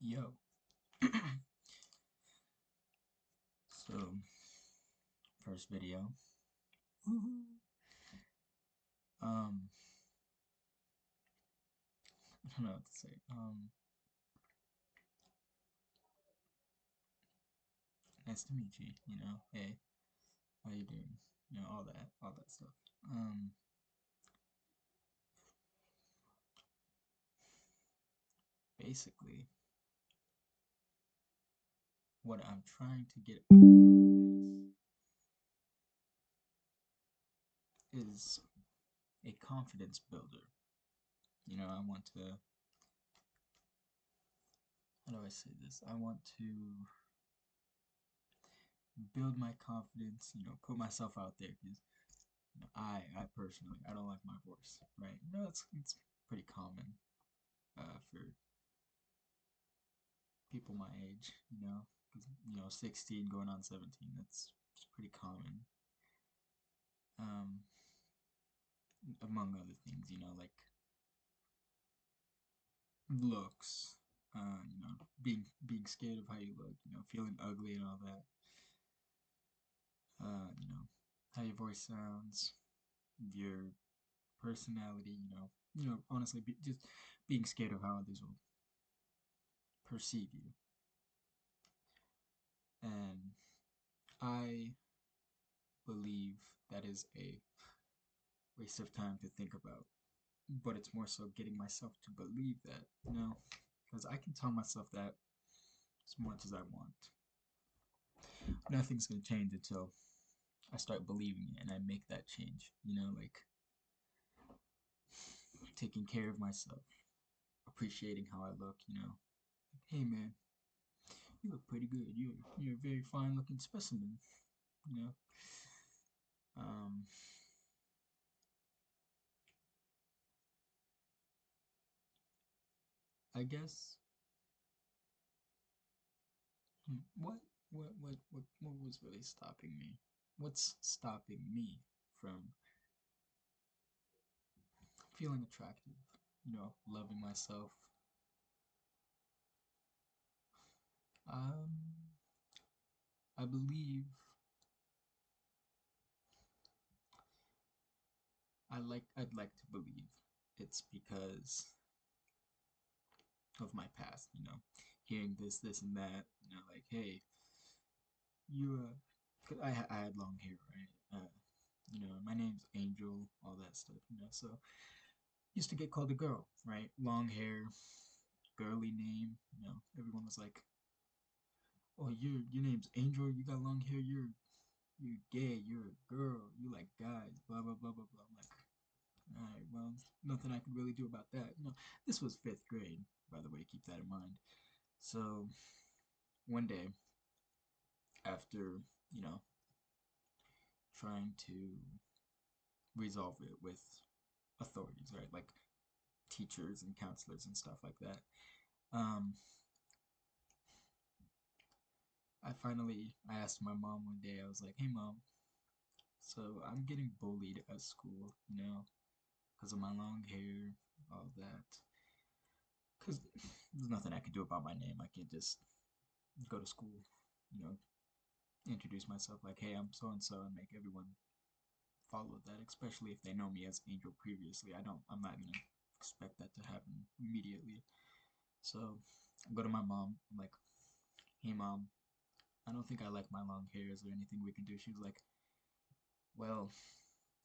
Yo. So, first video. Woohoo. Um, I don't know what to say. Nice to meet you. Hey, how you doing? All that stuff. Um, Basically, what I'm trying to get from this is a confidence builder. I want to. How do I say this? I want to build my confidence. Put myself out there because I personally, I don't like my voice, right? It's pretty common for people my age, because 16 going on 17, that's pretty common. Um, Among other things, like looks, being scared of how you look, feeling ugly and all that. How your voice sounds, your personality, honestly, just being scared of how others will perceive you. And I believe that is a waste of time to think about, but it's more so getting myself to believe that, because I can tell myself that as much as I want. Nothing's gonna change until I start believing it and I make that change, like taking care of myself, appreciating how I look, like, hey man, you look pretty good. You're a very fine looking specimen, you know. Um, I guess what what was really stopping me? What's stopping me from feeling attractive, loving myself? Um, I believe I'd like to believe it's because of my past, hearing this and that, like, hey, you 'cause I had long hair, right? My name's Angel, all that stuff, so used to get called a girl, right? Long hair, girly name, everyone was like, "Oh, your name's Angel, you got long hair, you're gay, you're a girl, you like guys, blah blah blah blah blah." I'm like, all right, well, nothing I could really do about that. This was fifth grade, by the way, keep that in mind. So one day, after, you know, trying to resolve it with authorities, right? Like teachers and counselors and stuff like that. Um, I asked my mom one day, I was like, hey mom, so I'm getting bullied at school, because of my long hair, all that. Because there's nothing I can do about my name. I can't just go to school, you know, introduce myself like, hey, I'm so and so, and make everyone follow that, especially if they know me as Angel previously. I'm not gonna expect that to happen immediately. So I go to my mom. I'm like, hey, mom, I don't think I like my long hair. Is there anything we can do? She was like, well,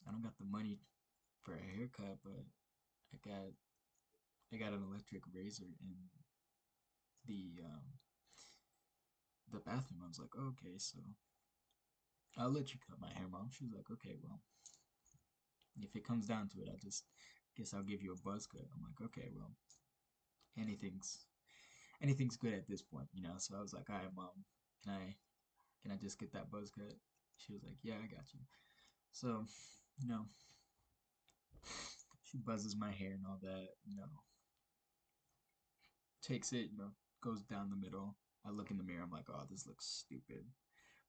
I don't got the money for a haircut, but I got I got an electric razor in the bathroom. I was like, okay, so I'll let you cut my hair, mom. She was like, okay, well, if it comes down to it, I just guess I'll give you a buzz cut. I'm like, okay, well, anything's anything's good at this point, So I was like, all right, mom, can I can I just get that buzz cut? She was like, yeah, I got you. So, you know, she buzzes my hair and all that, takes it, goes down the middle. I look in the mirror, I'm like, oh, this looks stupid.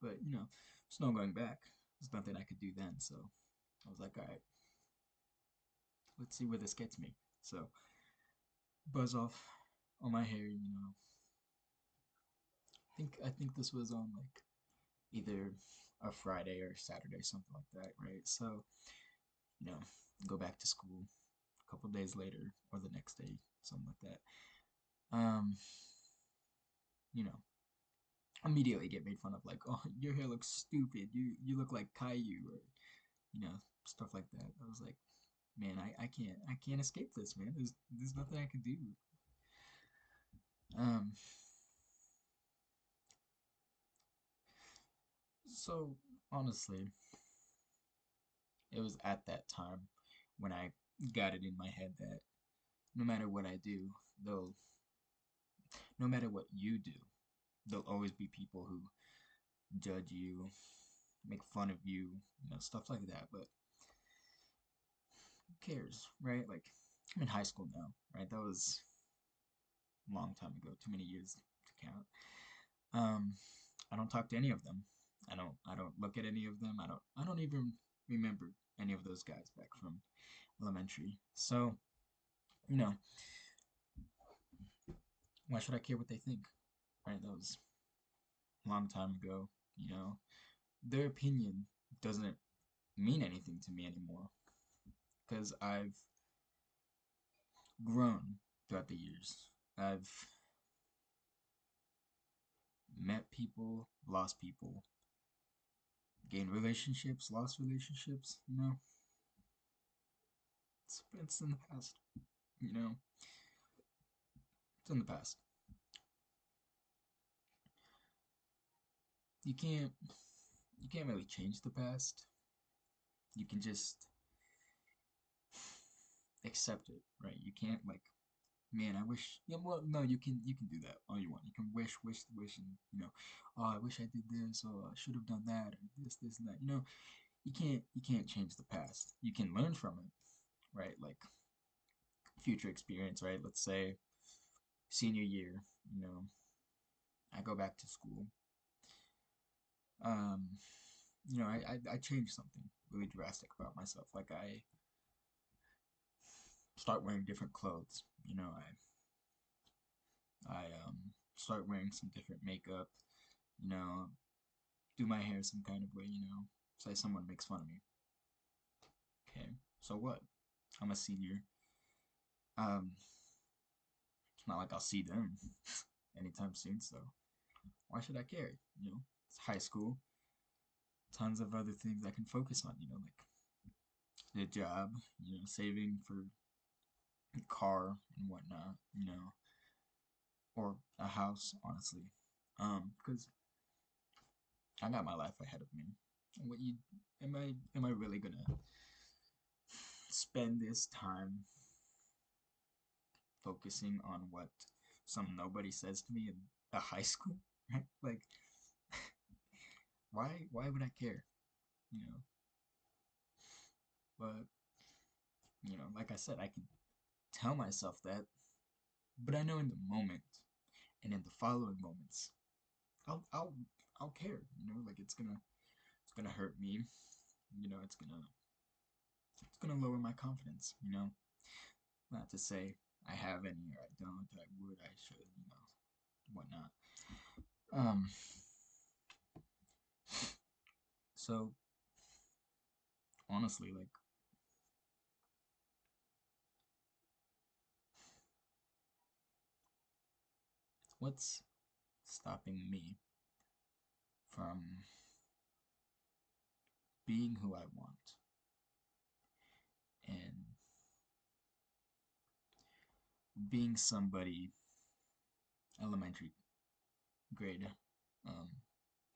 But, there's no going back. There's nothing I could do then. So I was like, all right, let's see where this gets me. So, buzz off on my hair, I think this was on like either a Friday or Saturday, something like that, right? So, you know, go back to school a couple days later or the next day, something like that. Um, you know, immediately get made fun of like, oh, your hair looks stupid. You look like Caillou or you know, stuff like that. I was like, man, I can't escape this, man. There's nothing I can do. Um, so honestly, it was at that time when I got it in my head that no matter what I do, they'll no matter what you do, there'll always be people who judge you, make fun of you, stuff like that. But who cares, right? Like I'm in high school now, right? That was a long time ago, too many years to count. Um, I don't talk to any of them. I don't look at any of them. I don't even remember any of those guys back from elementary. So, you know, why should I care what they think? Right? That was a long time ago, you know. Their opinion doesn't mean anything to me anymore because I've grown throughout the years. I've met people, lost people, gained relationships, lost relationships, It's in the past, you know. It's in the past. You can't you can't really change the past. You can just accept it, right? You can't like, man, I wish. Yeah, well, no, you can do that all you want. You can wish, and oh, I wish I did this, or I should have done that, or this, and that. You can't change the past. You can learn from it, right? Like future experience, right? Let's say senior year, you know, I go back to school. Um, I changed something really drastic about myself. Like I start wearing different clothes. I start wearing some different makeup, you know, do my hair some kind of way, say someone makes fun of me. Okay, so what? I'm a senior. It's not like I'll see them anytime soon, so why should I care? It's high school, tons of other things I can focus on, like the job, saving for a car and whatnot, or a house, honestly. Because I got my life ahead of me. What you am I really gonna spend this time focusing on what some nobody says to me in a high school, right? Like, why would I care? You know, but like I said, I can tell myself that, but I know in the moment and in the following moments, I'll I'll I'll care. Like it's gonna hurt me. It's gonna lower my confidence. Not to say I have any or I don't, or I would, I should, whatnot. Um, so honestly, like, what's stopping me from being who I want and being somebody elementary grade um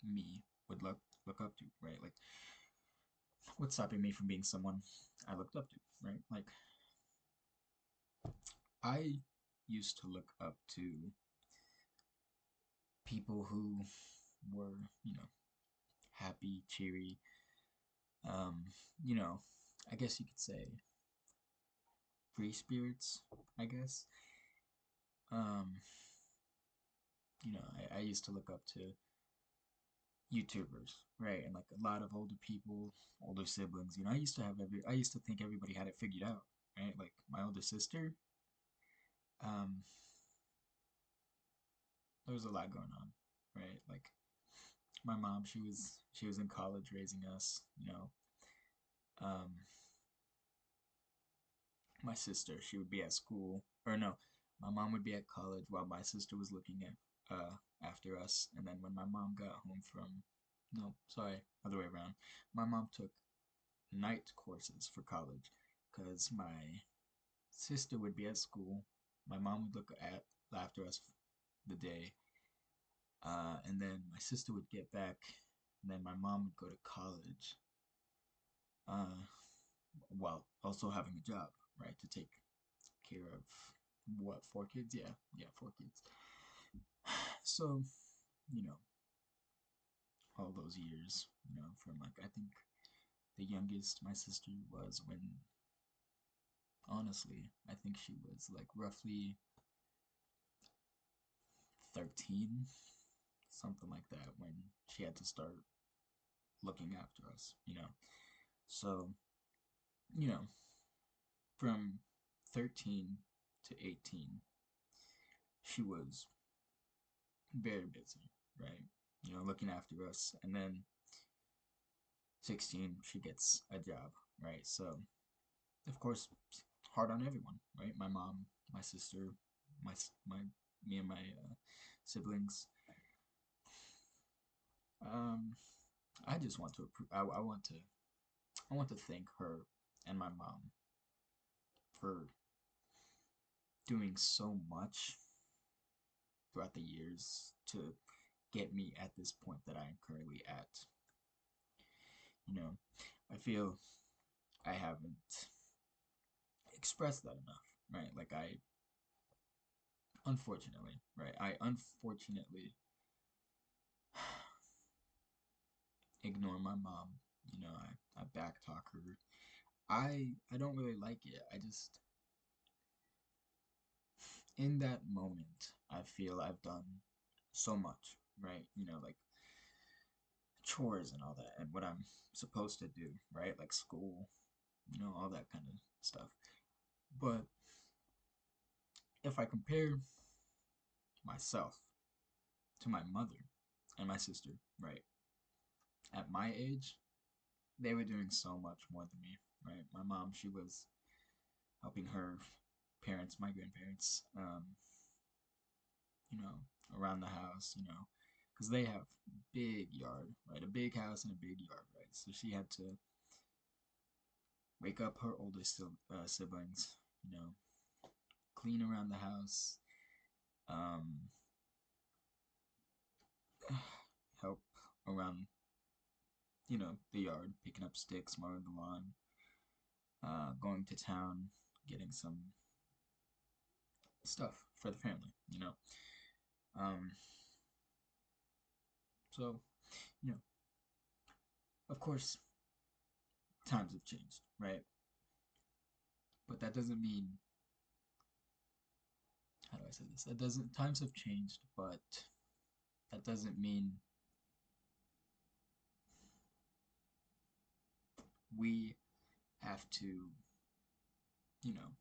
me would look up to, right? Like, what's stopping me from being someone I looked up to, right? Like, I used to look up to people who were, happy, cheery, um, you know, I guess you could say free spirits, I guess. Um, I used to look up to YouTubers, right? And like a lot of older people, older siblings. I used to think everybody had it figured out, right? Like my older sister, um, there was a lot going on, right? Like my mom, she was in college raising us, you know. Um, my sister, she would be at school, or no, my mom would be at college while my sister was looking at after us. And then when my mom got home from, no, sorry, other way around. My mom took night courses for college because my sister would be at school. My mom would look at after us the day, and then my sister would get back, and then my mom would go to college, uh, while also having a job, right, to take care of what, four kids? Yeah, yeah, four kids. So, you know, all those years, from like I think the youngest my sister was when, honestly, I think she was like roughly 13, something like that, when she had to start looking after us. So, you know, from 13 to 18, she was very busy, right? Looking after us. And then 16, she gets a job, right? So, of course, hard on everyone, right? My mom, my sister, my me and my siblings. Um, I just want to I want to thank her and my mom for doing so much throughout the years to get me at this point that I am currently at. You know, I feel I haven't expressed that enough, right? Like unfortunately, right? I unfortunately ignore my mom. I backtalk her. I don't really like it. I just in that moment I feel I've done so much, right? Like chores and all that and what I'm supposed to do, right? Like school, all that kind of stuff. But if I compare myself to my mother and my sister, right? At my age, they were doing so much more than me, right? My mom, she was helping her parents, my grandparents, you know, around the house, because they have big yard, right? A big house and a big yard, right? So she had to wake up her oldest siblings, clean around the house, um, help around, the yard, picking up sticks, mowing the lawn, going to town, getting some stuff for the family. Um, so, you know, of course, times have changed, right? But that doesn't mean, how do I say this? That doesn't, times have changed, but that doesn't mean we have to, you know,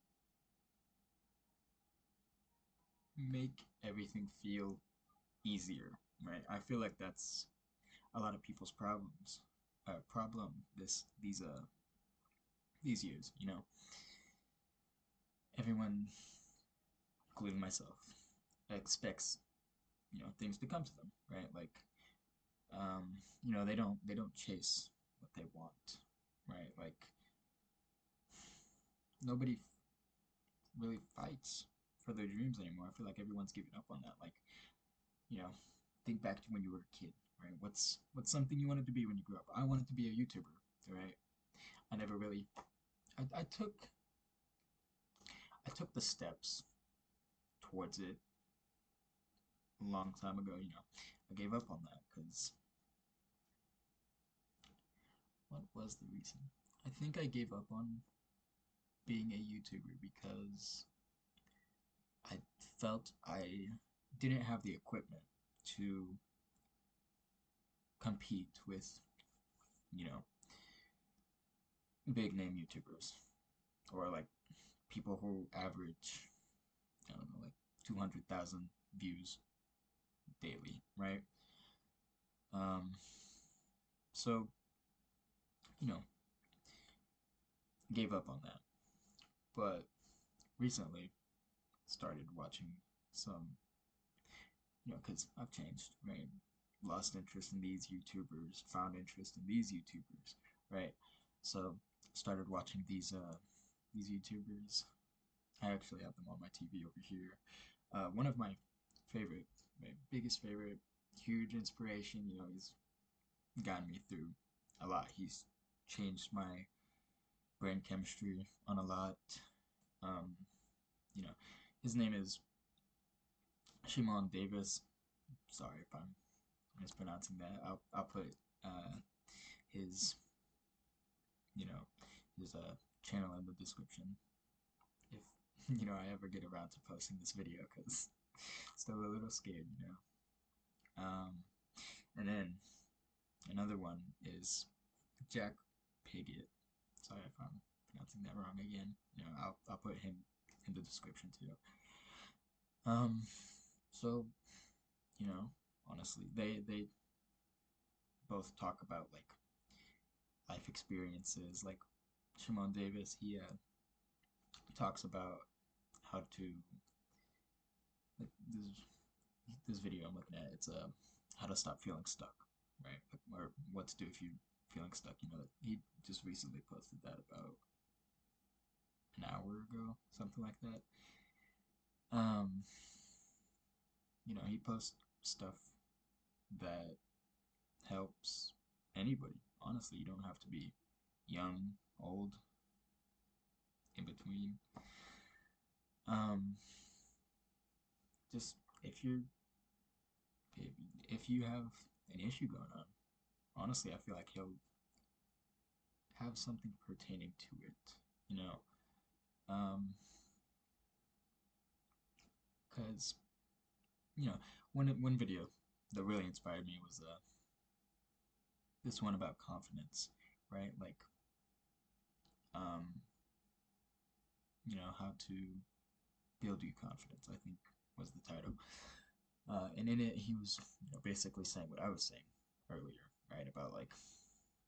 make everything feel easier, right? I feel like that's a lot of people's problem these years. Everyone, including myself, expects things to come to them, right? Like, they don't chase what they want, right? Like nobody really fights for their dreams anymore. I feel like everyone's giving up on that. Like, you know, think back to when you were a kid, right? What's something you wanted to be when you grew up? I wanted to be a YouTuber, right? I never really I took the steps towards it a long time ago. I gave up on that because what was the reason? I think I gave up on being a YouTuber because I felt I didn't have the equipment to compete with, you know, big name YouTubers or like people who average, I don't know, like 200,000 views daily, right? Um, so, you know, gave up on that. But recently started watching some, because I've changed, right? Lost interest in these YouTubers, found interest in these YouTubers, right? So started watching these YouTubers. I actually have them on my TV over here. One of my favorite, my biggest favorite, huge inspiration. He's gotten me through a lot. He's changed my brain chemistry on a lot. Um, you know, his name is Shimon Davis. Sorry if I'm mispronouncing that. I'll put uh, his you know his channel in the description if I ever get around to posting this video because still a little scared. And then another one is Jack Piggott. Sorry if I'm pronouncing that wrong again. I'll put him in the description too. Um, so honestly, they both talk about like life experiences. Like Shimon Davis, he talks about how to like this video I'm looking at. It's how to stop feeling stuck, right? Or what to do if you're feeling stuck. He just recently posted that about an hour ago, something like that. Um, he posts stuff that helps anybody. Honestly, you don't have to be young, old, in between. Um, just if you're if, if you have an issue going on, honestly, I feel like he'll have something pertaining to it. You know, because one video that really inspired me was this one about confidence, right? Like, um, how to build your confidence. I think was the title. And in it, he was basically saying what I was saying earlier, right? About like,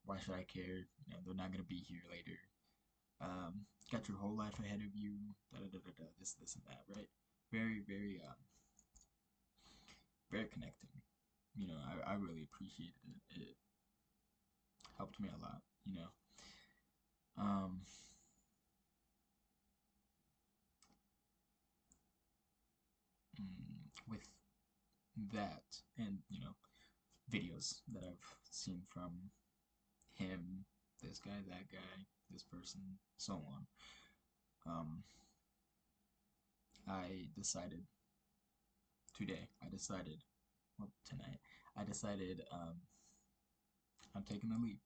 why should I care? They're not gonna be here later. Got your whole life ahead of you. Da da da da da. This, and that, right? Very, very, very connecting. I really appreciated it. It helped me a lot. Um, with that, and videos that I've seen from him, this guy, that guy, this person, so on. Um, I decided today. I decided, well, tonight. I decided I'm taking the leap.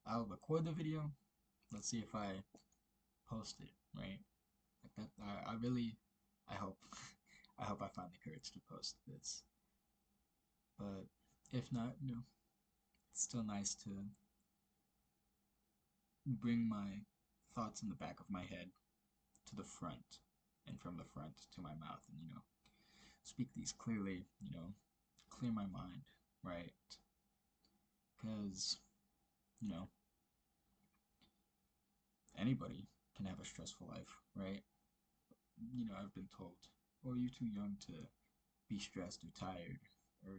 I'll record the video. Let's see if I post it, right? Like that. I really, I hope, I hope I find the courage to post this. But if not, it's still nice to bring my thoughts in the back of my head to the front, and from the front to my mouth, and speak these clearly. Clear my mind, right? Because you know anybody can have a stressful life, right? I've been told, "Oh, you're too young to be stressed or tired," or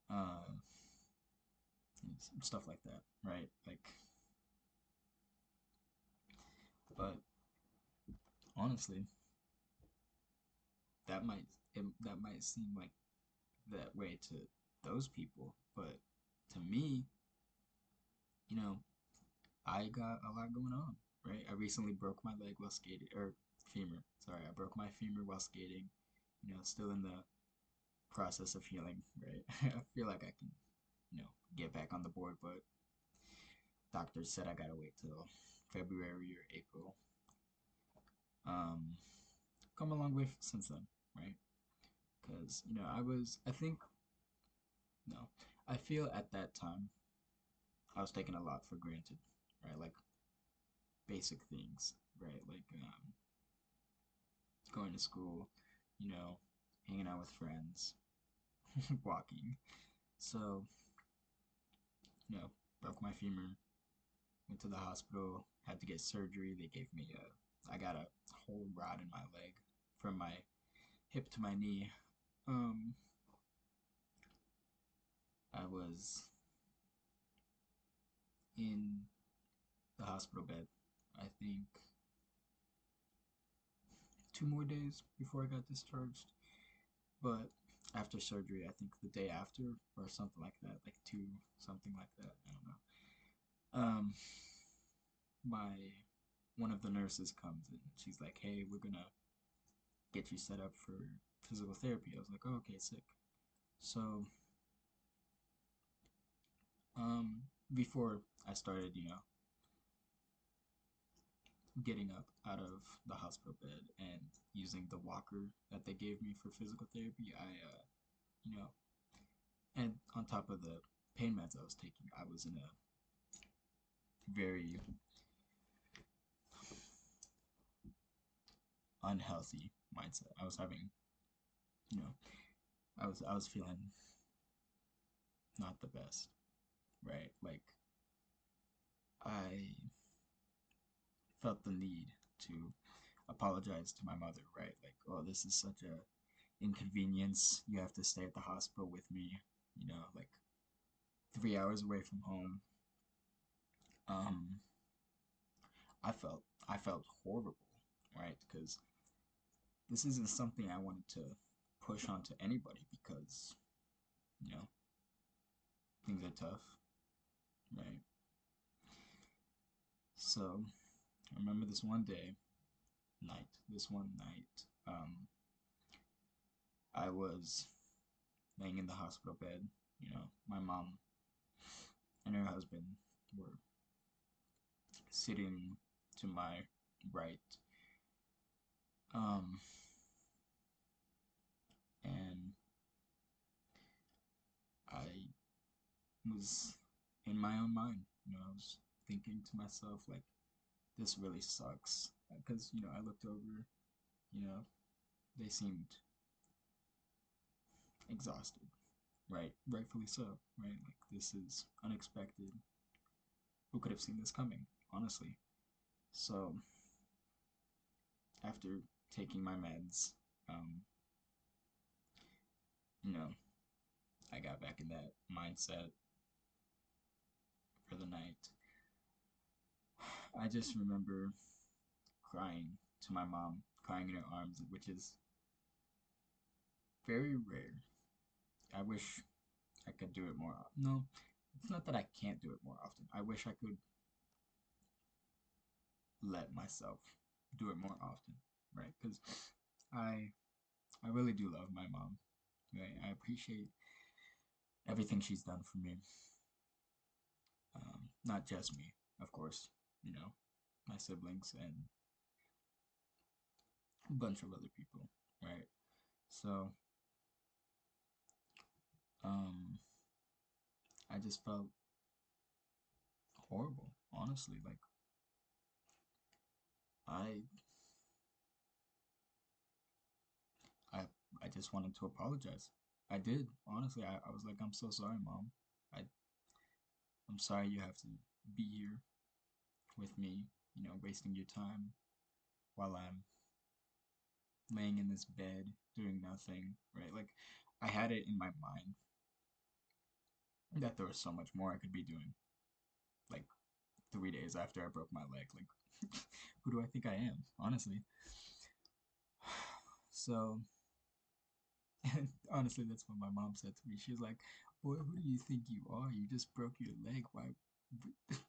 uh, stuff like that, right? Like, but honestly, that might that might seem like that way to those people, but to me, you know, I got a lot going on, right? I recently broke my leg while skating, or femur. Sorry, I broke my femur while skating. Still in the process of healing, right? I feel like I can, get back on the board, but doctors said I gotta wait till February or April. Um, Come a long way since then, right? Because I think, no, I feel at that time I was taking a lot for granted, right? Like basic things, right? Like going to school, you know, hanging out with friends, walking. So, broke my femur, went to the hospital, had to get surgery. They gave me I got a whole rod in my leg from my hip to my knee. Um, I was in the hospital bed, I think 2 more days before I got discharged. But after surgery, I think the day after or something like that, like two, something like that. I don't know. My one of the nurses comes in. She's like, "Hey, we're gonna get you set up for physical therapy." I was like, "Oh, okay, sick." So, before I started, getting up out of the hospital bed and using the walker that they gave me for physical therapy, you know, and on top of the pain meds I was taking, I was in a very unhealthy mindset. I was having, you know, I was feeling not the best, right? Like I felt the need to apologize to my mother, right? Like, oh, this is such a inconvenience. You have to stay at the hospital with me, like 3 hours away from home. Um, I felt horrible, right? Because this isn't something I wanted to push onto anybody because, you know, things are tough, right? So I remember this one night, I was laying in the hospital bed. My mom and her husband were sitting to my right. Um, and I was in my own mind. I was thinking to myself, like, this really sucks. Because, I looked over, you know, they seemed exhausted, right? Rightfully so, right? Like, this is unexpected. Who could have seen this coming, honestly? So, after taking my meds, um, you know, I got back in that mindset for the night. I just remember crying to my mom, crying in her arms, which is very rare. I wish I could do it more. No, it's not that I can't do it more often. I wish I could let myself do it more often, right? Because I I really do love my mom. Right? I appreciate everything she's done for me. Not just me, of course. My siblings and a bunch of other people, right? So, um, I just felt horrible, honestly. Like I I I just wanted to apologize. I did, honestly. I was like, I'm so sorry, Mom. I I'm sorry you have to be here with me, wasting your time while I'm laying in this bed doing nothing, right? Like I had it in my mind that there was so much more I could be doing. Like 3 days after I broke my leg, like who do I think I am, honestly? So, and honestly, that's what my mom said to me. She was like, "Boy, who do you think you are? You just broke your leg. Why?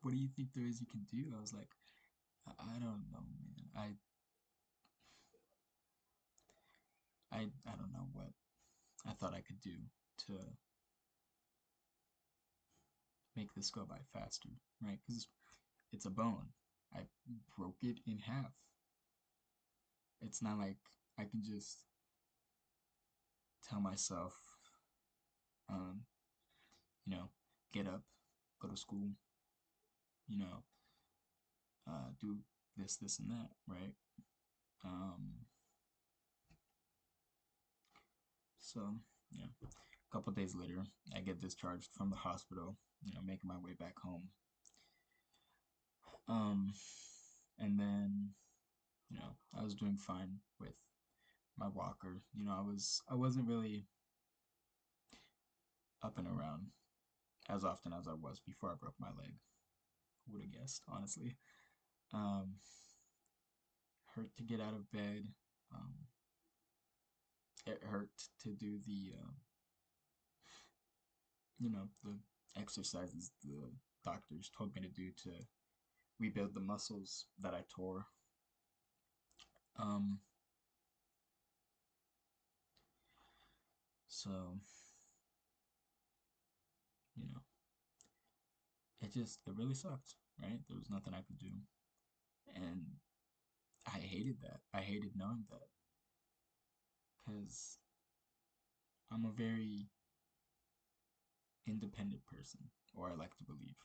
What do you think there is you can do?" I was like, I don't know, man. I don't know what I thought I could do to make this go by faster, right? Because it's a bone. I broke it in half. It's not like I can just tell myself, um, you know, get up, go to school, you know, do this, and that, right? Um, so, yeah. A couple days later, I get discharged from the hospital, making my way back home. Um, and then, I was doing fine with my walker. I wasn't really up and around as often as I was before I broke my leg. Would have guessed, honestly. Um, Hurt to get out of bed. Um, it hurt to do the exercises the doctors told me to do to rebuild the muscles that I tore. Um, so, you know, it really sucked, right? There was nothing I could do. And I hated that. I hated knowing that because I'm a very independent person, or I like to believe.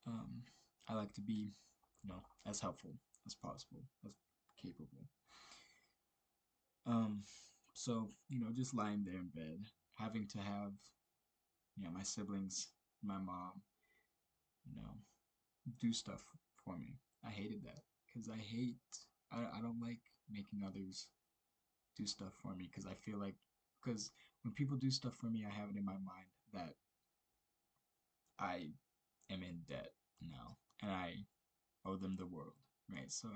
Um, I like to be, as helpful as possible, as capable. Um, so, just lying there in bed, having to have, my siblings, my mom, you know, do stuff for me. I hated that because I don't like making others do stuff for me because I feel like, because when people do stuff for me, I have it in my mind that I am in debt now and I owe them the world, right? So,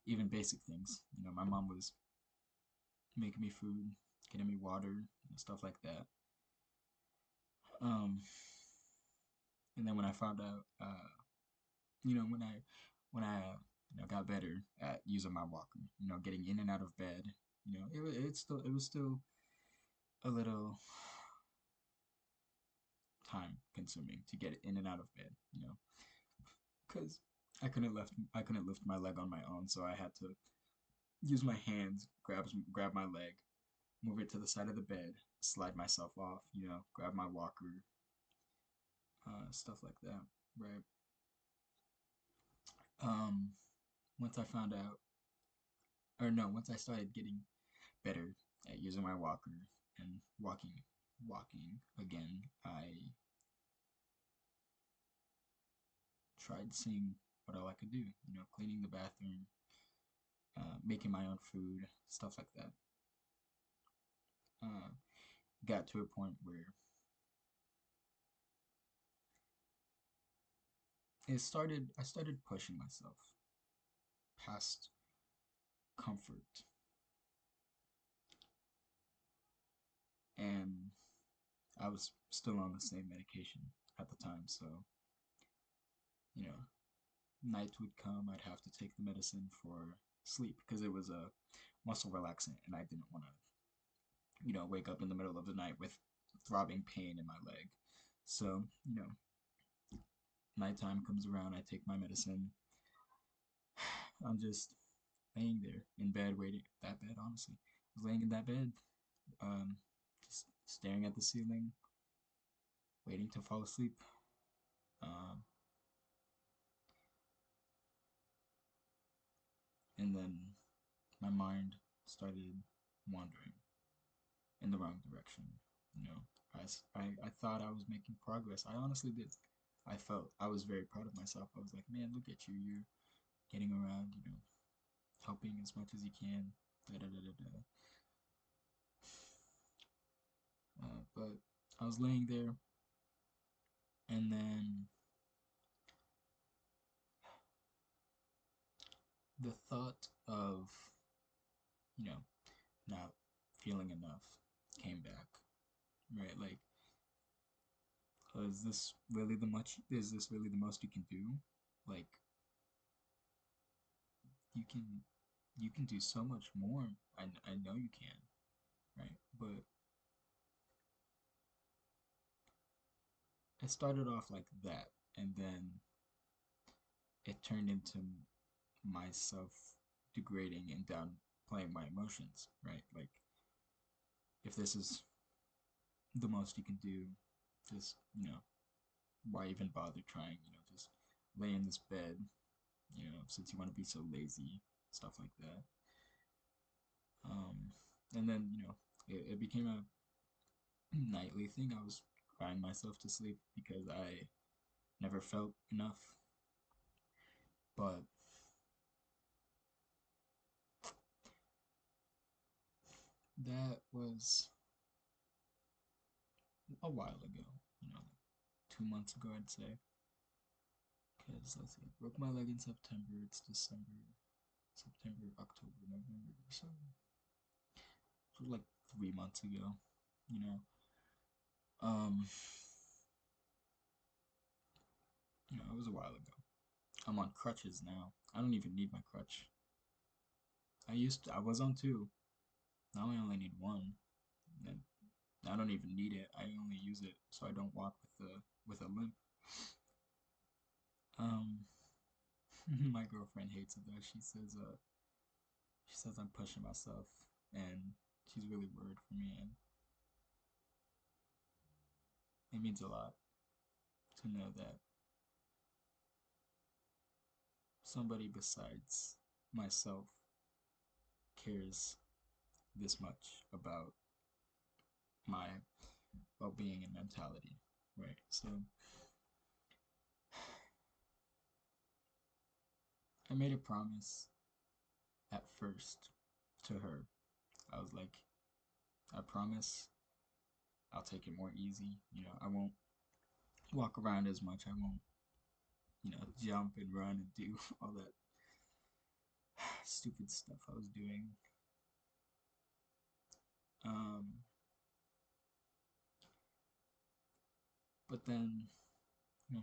even basic things, my mom was making me food, getting me water, stuff like that. Um, and then when I found out, when I got better at using my walker, getting in and out of bed, it was still a little time consuming to get in and out of bed, because I couldn't lift my leg on my own, so I had to use my hands, grab my leg, move it to the side of the bed, slide myself off, grab my walker, stuff like that, right? Um, Once I found out, or no, once I started getting better at using my walker and walking again, I tried seeing what all I could do, cleaning the bathroom, making my own food, stuff like that. Uh, got to a point where I started pushing myself past comfort, and I was still on the same medication at the time, so you know, night would come, I'd have to take the medicine for sleep because it was a muscle relaxant, and I didn't want to, wake up in the middle of the night with throbbing pain in my leg. So, nighttime comes around, I take my medicine. I'm just laying there in bed, waiting. That bed, honestly, I was laying in that bed, um, just staring at the ceiling, waiting to fall asleep. Um, and then my mind started wandering in the wrong direction. You know, I thought I was making progress. I honestly did. I felt I was very proud of myself. I was like, man, look at you. You're getting around, helping as much as you can. Da, da, da, da, da. But I was laying there, and then the thought of, you know, not feeling enough came back. Right? Like, is this really the much? Is this really the most you can do? Like, you can you can do so much more. I know you can, right? But it started off like that, and then it turned into myself degrading and downplaying my emotions, right? Like, if this is the most you can do, just, why even bother trying? Just lay in this bed, since you want to be so lazy, stuff like that. Um, and then, it became nightly thing. I was crying myself to sleep because I never felt enough. But that was a while ago, like 2 months ago, I'd say. Because let's see, I broke my leg in September. It's December, September, October, November. So it was like 3 months ago. You know, um, it was a while ago. I'm on crutches now. I don't even need my crutch. I was on two. Now I only need one. And I don't even need it. I only use it so I don't walk with a limp. Um, my girlfriend hates it though. She says I'm pushing myself, and she's really worried for me, and it means a lot to know that somebody besides myself cares this much about my well-being and mentality, right? So I made a promise at first to her. I was like, I promise I'll take it more easy. I won't walk around as much. I won't, jump and run and do all that stupid stuff I was doing. Um, but then,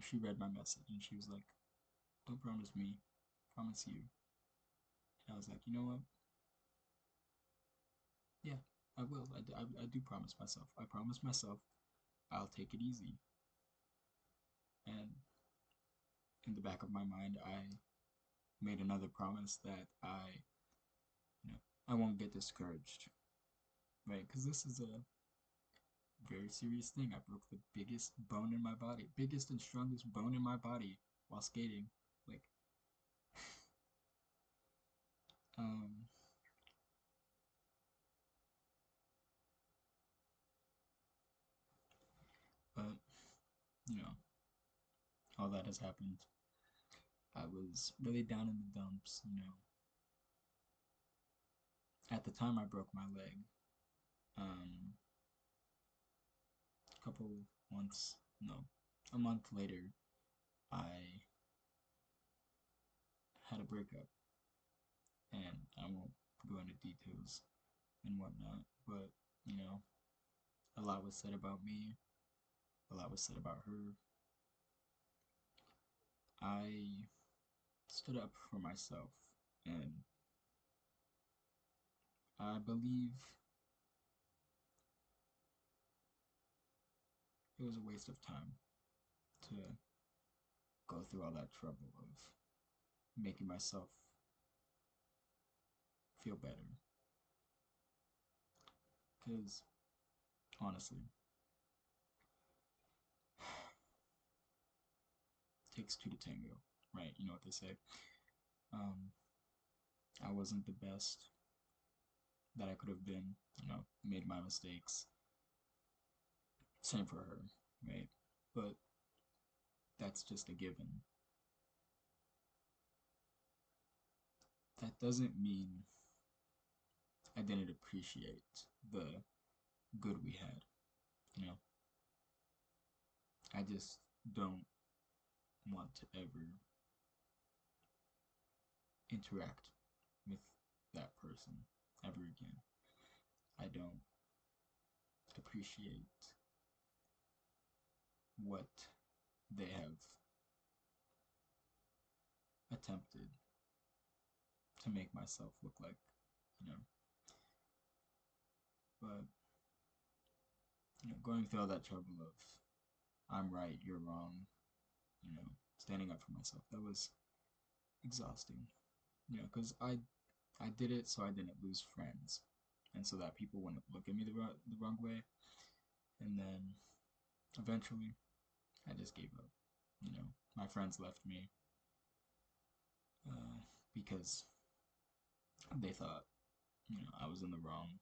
she read my message and she was like, "Don't promise me, promise you." And I was like, "You know what? Yeah, I will. I do promise myself. I promise myself I'll take it easy." And in the back of my mind, I made another promise that I won't get discouraged, right? Because this is a very serious thing. I broke the biggest bone in my body, biggest and strongest bone in my body while skating. Like, um, but you know, all that has happened. I was really down in the dumps. At the time I broke my leg. Um, a couple months, no, a month later, I had a breakup, and I won't go into details and whatnot, but you know, a lot was said about me, a lot was said about her. I stood up for myself, and I believe it was a waste of time to go through all that trouble of making myself feel better. Because, honestly, it takes two to tango, right? You know what they say. Um, I wasn't the best that I could have been, made my mistakes. Same for her, right? But that's just a given. That doesn't mean I didn't appreciate the good we had, you know? I just don't want to ever interact with that person ever again. I don't appreciate what they have attempted to make myself look like, you know. But going through all that trouble of I'm right, you're wrong, standing up for myself, that was exhausting. Because I did it so I didn't lose friends, and so that people wouldn't look at me the wrong way. And then eventually, I just gave up. My friends left me because they thought I was in the wrong,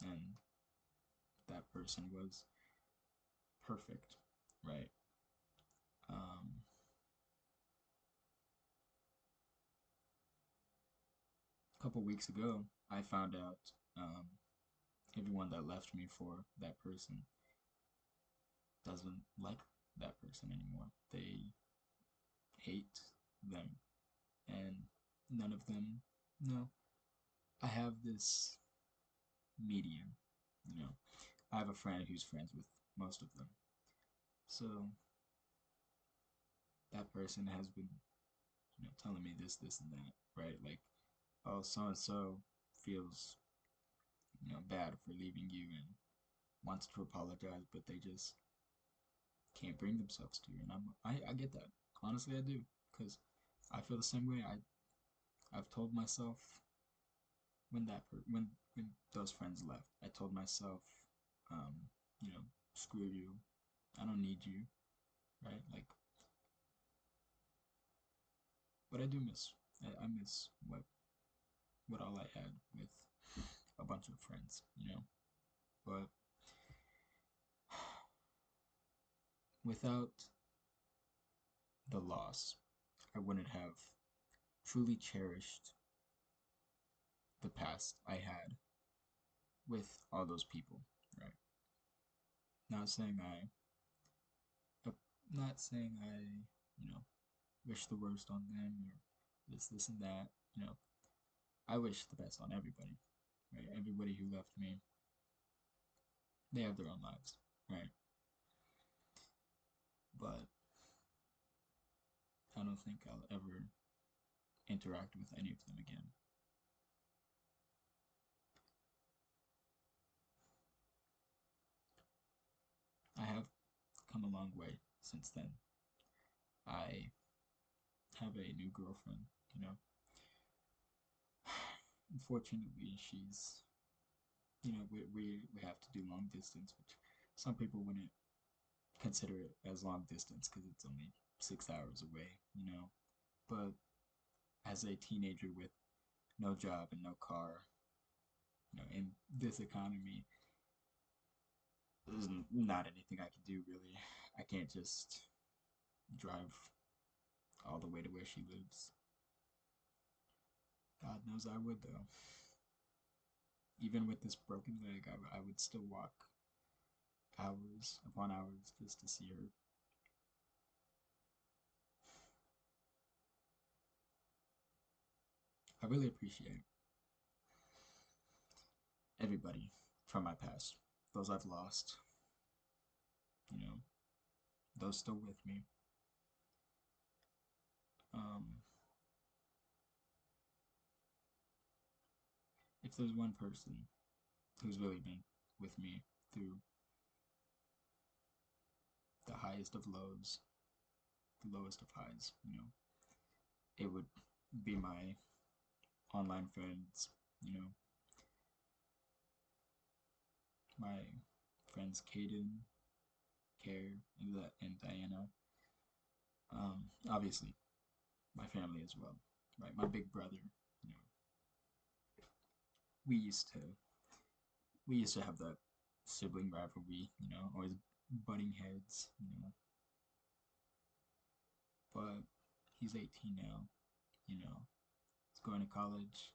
and that person was. perfect, right? Um, a couple weeks ago, I found out um, everyone that left me for that person doesn't like that person anymore. They hate them, and none of them. No, I have this medium. You know, I have a friend who's friends with most of them. So that person has been, telling me this, and that, right? Like, oh, so and so feels, bad for leaving you and wants to apologize, but they just can't bring themselves to. And I get that. Honestly, I do, because I feel the same way. I've told myself when those friends left, I told myself, um, screw you. I don't need you, right? Like, but I do miss. I miss what all I had with a bunch of friends. But without the loss, I wouldn't have truly cherished the past I had with all those people, right? Not saying uh, not saying I wish the worst on them or this and that. You know, I wish the best on everybody, right? Everybody who left me, they have their own lives, right? But I don't think I'll ever interact with any of them again. I have come a long way since then. I have a new girlfriend, you know. Unfortunately, we have to do long distance, which some people wouldn't consider it as long distance because it's only 6 hours away. But as a teenager with no job and no car, in this economy, there's not anything I can do really. I can't just drive all the way to where she lives. God knows I would though. Even with this broken leg, I would still walk hours upon hours just to see her. I really appreciate everybody from my past, those I've lost, you know, those still with me. Um, if there's one person who's really been with me through the highest of lows, the lowest of highs, it would be my online friends, you know, my friends Caden, Care, and Diana. Obviously, my family as well, right? My big brother, you know, we used to we used to have that sibling rivalry, always butting heads. But he's 18 now, he's going to college.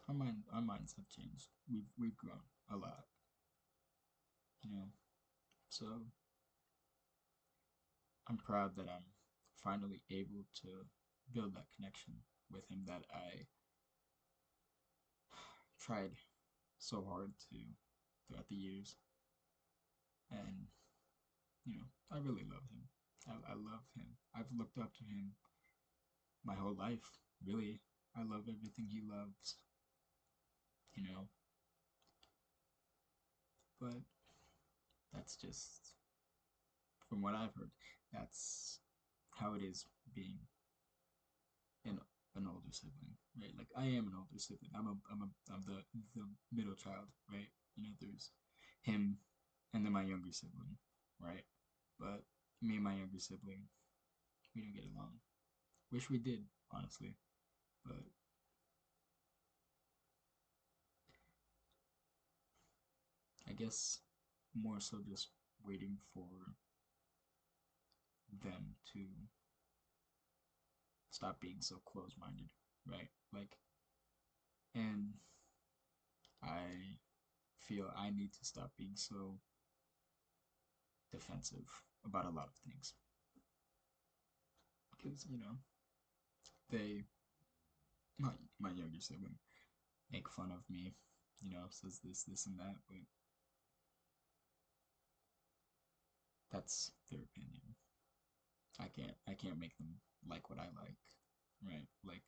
Our minds have changed. We've grown a lot, you know. So I'm proud that I'm finally able to build that connection with him that I tried so hard to throughout the years. And, I really love him. I love him. I've looked up to him my whole life, really. I love everything he loves, you know. But that's just, from what I've heard, that's how it is being an an older sibling, right? Like I am an older sibling. I'm the middle child, right? There's him and then my younger sibling, right? But me and my younger sibling, we don't get along. Wish we did, honestly, but I guess more so just waiting for them to stop being so close-minded, right? Like, and I feel I need to stop being so defensive about a lot of things because they my younger sibling make fun of me, says this and that, but that's their opinion. I can't make them like what I like, right? Like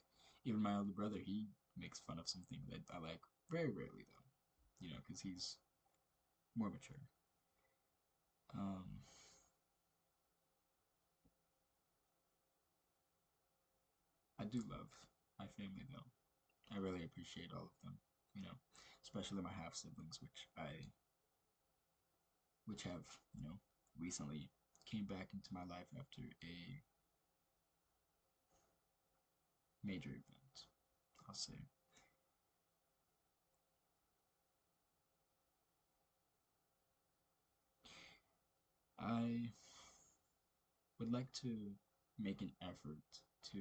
even my older brother, he makes fun of something that I like very rarely though, because he's more mature. Um, I do love my family though. I really appreciate all of them, you know, especially my half siblings, which have recently came back into my life after a major event, I'll say. I would like to make an effort to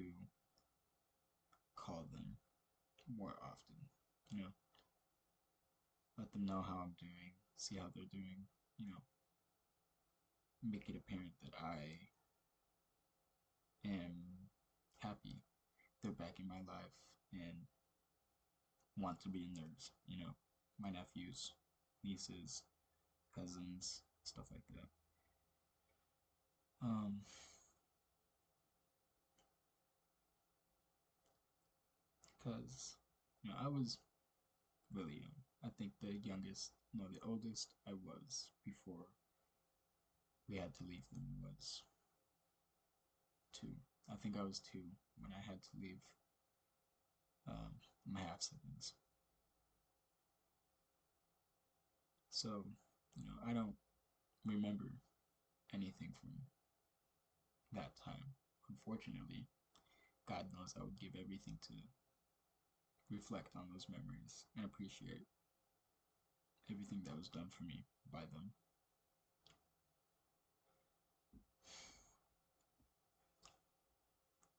call them more often, you know, let them know how I'm doing, see how they're doing, you know, make it apparent that I am happy they're back in my life and want to be in theirs, my nephews, nieces, cousins, stuff like that. Um, because I was really young. I think the youngest, no, the oldest I was before we had to leave them was 2. I think I was 2 when I had to leave um, my half siblings. So, I don't remember anything from that time. Unfortunately, God knows I would give everything to reflect on those memories and appreciate everything that was done for me by them.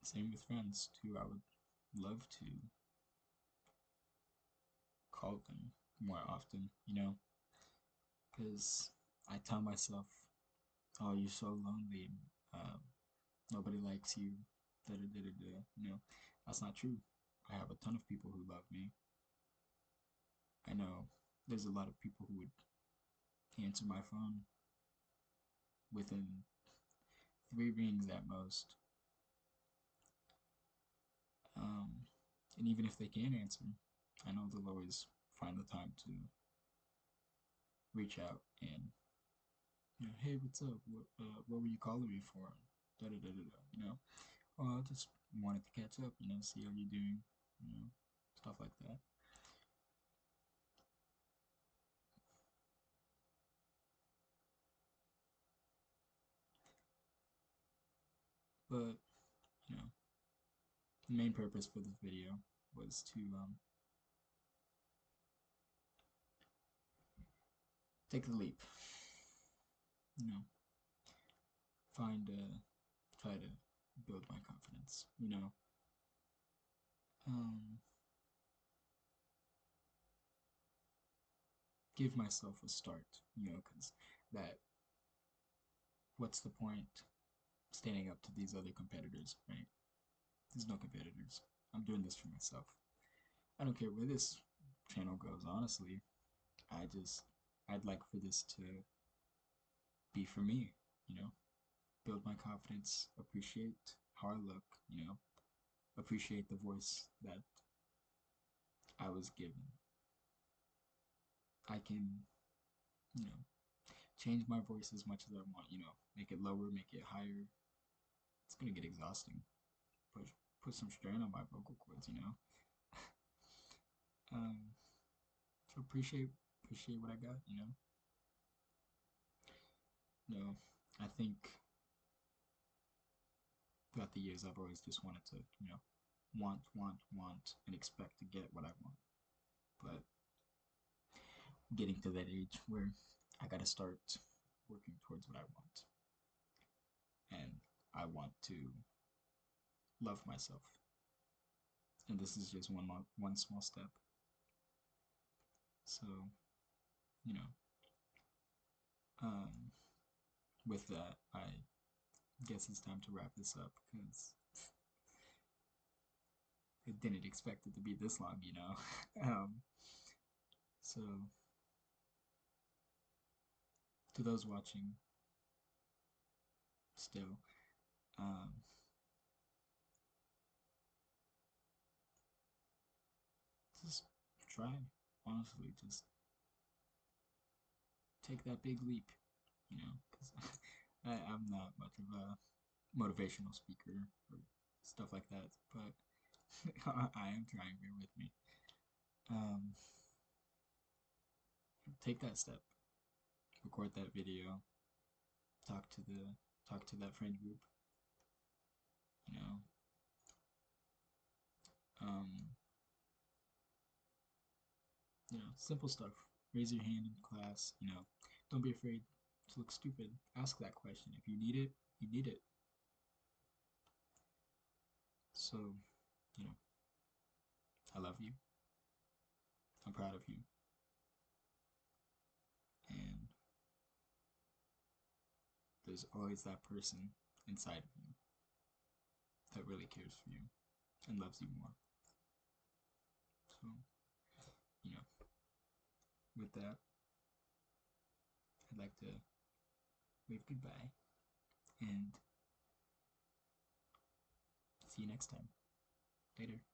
Same with friends too. I would love to call them more often, because I tell myself, "Oh, you're so lonely. Um, Nobody likes you." Da da da da da. That's not true. I have a ton of people who love me. I know there's a lot of people who would answer my phone within 3 rings at most. Um, and even if they can't answer, I know they'll always find the time to reach out and, hey, what's up? What were you calling me for? Da da da da da. Oh, I just wanted to catch up. See how you're doing. Stuff like that. But you know, the main purpose for this video was to take the leap. You know, try to build my confidence. Um, give myself a start. Because that what's the point standing up to these other competitors, right? There's no competitors. I'm doing this for myself. I don't care where this channel goes, honestly. I'd like for this to be for me, you know? Build my confidence, appreciate how I look, appreciate the voice that I was given. I can, you know, change my voice as much as I want, make it lower, make it higher. It's gonna get exhausting. Put some strain on my vocal cords. Um, so appreciate what I got, I think throughout the years I've always just wanted to, want, and expect to get what I want. But getting to that age where I gotta start working towards what I want. And I want to love myself. And this is just one small step. So, you know, um, with that, I guess it's time to wrap this up because I didn't expect it to be this long, you know. So, to those watching still, um, just try, honestly, just take that big leap, you know, because I'm not much of a motivational speaker or stuff like that, but I am trying. Bear with me. Um, take that step, record that video, talk to the talk to that friend group. You know, um, simple stuff. Raise your hand in class. Don't be afraid to look stupid. Ask that question. If you need it, you need it. So, you know, I love you. I'm proud of you. And there's always that person inside of you that really cares for you and loves you more. So, you know, with that, I'd like to wave goodbye and see you next time. Later.